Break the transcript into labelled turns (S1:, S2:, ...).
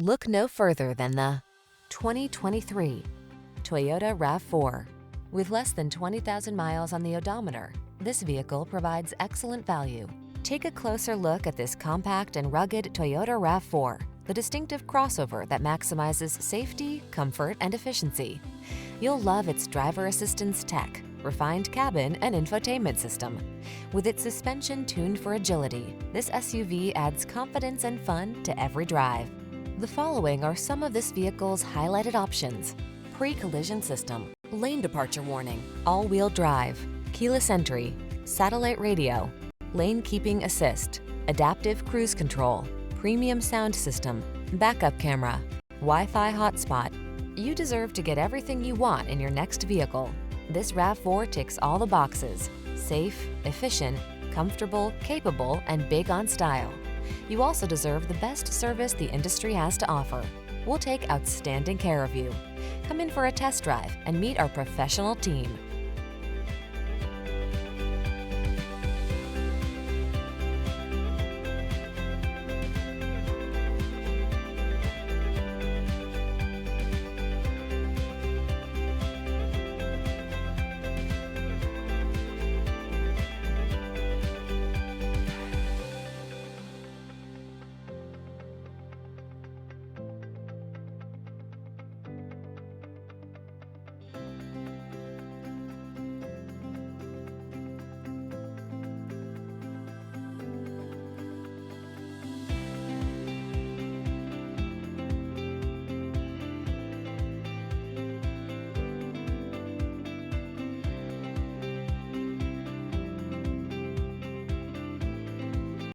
S1: Look no further than the 2023 Toyota RAV4. With less than 20,000 miles on the odometer, this vehicle provides excellent value. Take a closer look at this compact and rugged Toyota RAV4, the distinctive crossover that maximizes safety, comfort, and efficiency. You'll love its driver assistance tech, refined cabin, and infotainment system. With its suspension tuned for agility, this SUV adds confidence and fun to every drive. The following are some of this vehicle's highlighted options: pre-collision system, lane departure warning, all-wheel drive, keyless entry, satellite radio, lane keeping assist, adaptive cruise control, premium sound system, backup camera, Wi-Fi hotspot. You deserve to get everything you want in your next vehicle. This RAV4 ticks all the boxes: safe, efficient, comfortable, capable, and big on style. You also deserve the best service the industry has to offer. We'll take outstanding care of you. Come in for a test drive and meet our professional team.